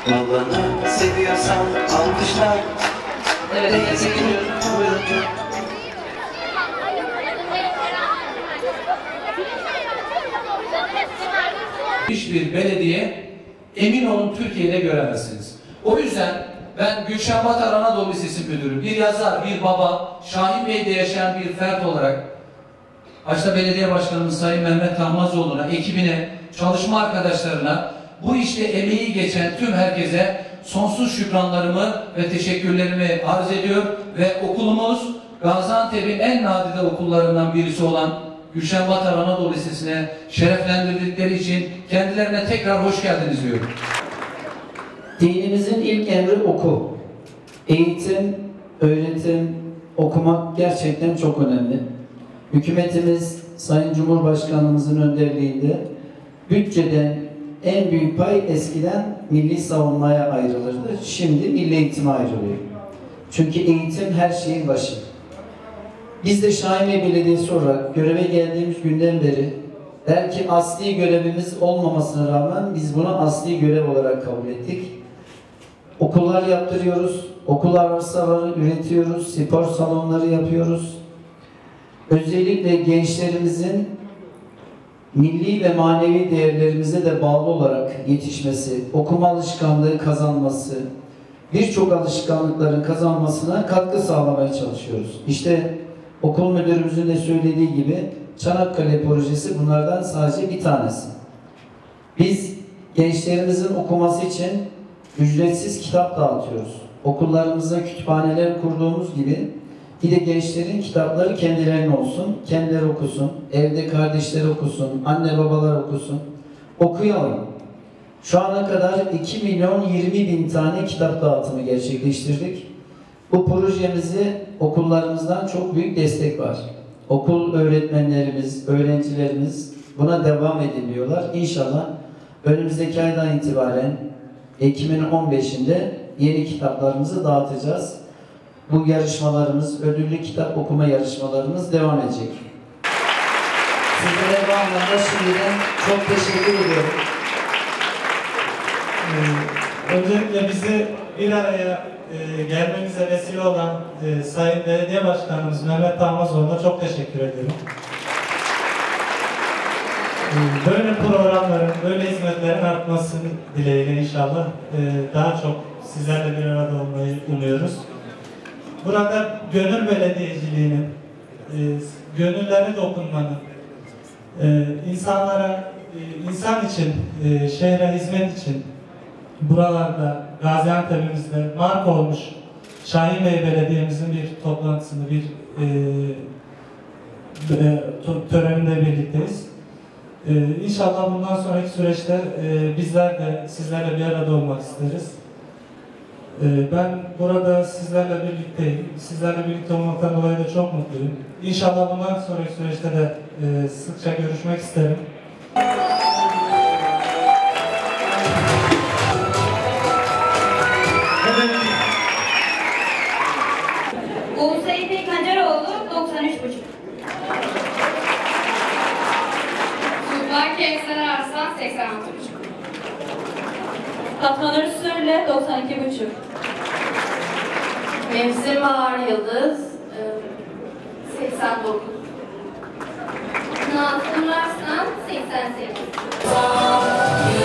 Malını seviyorsan alkışlar. Evet, teşekkür ediyorum. Buyurun. Hiçbir belediye emin olun Türkiye'de göremezsiniz. O yüzden ben Gülşen Batar Anadolu Lisesi Müdürü, bir yazar, bir baba, Şahin Bey'de yaşayan bir fert olarak başta belediye başkanımız Sayın Mehmet Tahmazoğlu'na, ekibine, çalışma arkadaşlarına, bu işte emeği geçen tüm herkese sonsuz şükranlarımı ve teşekkürlerimi arz ediyor ve okulumuz Gaziantep'in en nadide okullarından birisi olan Gülşen Batar Anadolu Lisesi'ne şereflendirdikleri için kendilerine tekrar hoş geldiniz diyorum. Dinimizin ilk emri oku. Eğitim, öğretim, okumak gerçekten çok önemli. Hükümetimiz Sayın Cumhurbaşkanımızın önderliğinde bütçeden en büyük pay eskiden milli savunmaya ayrılırdı. Şimdi milli eğitime ayrılıyor. Çünkü eğitim her şeyin başı. Biz de Şahin Bey Belediyesi olarak göreve geldiğimiz günden beri belki asli görevimiz olmamasına rağmen biz bunu asli görev olarak kabul ettik. Okullar yaptırıyoruz, okul arsaları üretiyoruz, spor salonları yapıyoruz. Özellikle gençlerimizin milli ve manevi değerlerimize de bağlı olarak yetişmesi, okuma alışkanlığı kazanması, birçok alışkanlıkların kazanmasına katkı sağlamaya çalışıyoruz. İşte okul müdürümüzün de söylediği gibi Çanakkale projesi bunlardan sadece bir tanesi. Biz gençlerimizin okuması için ücretsiz kitap dağıtıyoruz. Okullarımıza kütüphaneler kurduğumuz gibi bir de gençlerin kitapları kendilerine olsun, kendileri okusun, evde kardeşleri okusun, anne babalar okusun, okuyalım. Şu ana kadar 2.020.000 tane kitap dağıtımı gerçekleştirdik. Bu projemizi okullarımızdan çok büyük destek var. Okul öğretmenlerimiz, öğrencilerimiz buna devam ediliyorlar. İnşallah önümüzdeki aydan itibaren Ekim'in 15'inde yeni kitaplarımızı dağıtacağız. Bu yarışmalarımız, ödüllü kitap okuma yarışmalarımız devam edecek. Sizlere bu anlamda şimdiden çok teşekkür ediyorum. Öncelikle bizi bir araya gelmemize vesile olan Sayın Belediye Başkanımız Mehmet Tahmazoğlu'na çok teşekkür ediyorum. Böyle programların, böyle hizmetlerin artması dileğiyle inşallah daha çok sizlerle bir arada olmayı umuyoruz. Burada gönül belediyeciliğinin, gönüllere dokunmanın, insanlara, insan için, şehre hizmet için buralarda, Gaziantep'imizde marka olmuş Şahin Bey Belediye'mizin bir toplantısını, bir töreninde birlikteyiz. İnşallah bundan sonraki süreçte bizler de sizlerle bir arada olmak isteriz. Ben burada sizlerle birlikteyim. Sizlerle birlikte olmaktan dolayı da çok mutluyum. İnşallah bundan sonraki süreçte de sıkça görüşmek isterim. Buse İpek Haceroğlu 93,5. Tuğba Kevser Arslan 86,5. Fatma Nur Sürle 92,5. Mevsim Bahar Yıldız 89. Nazım Arslan 88.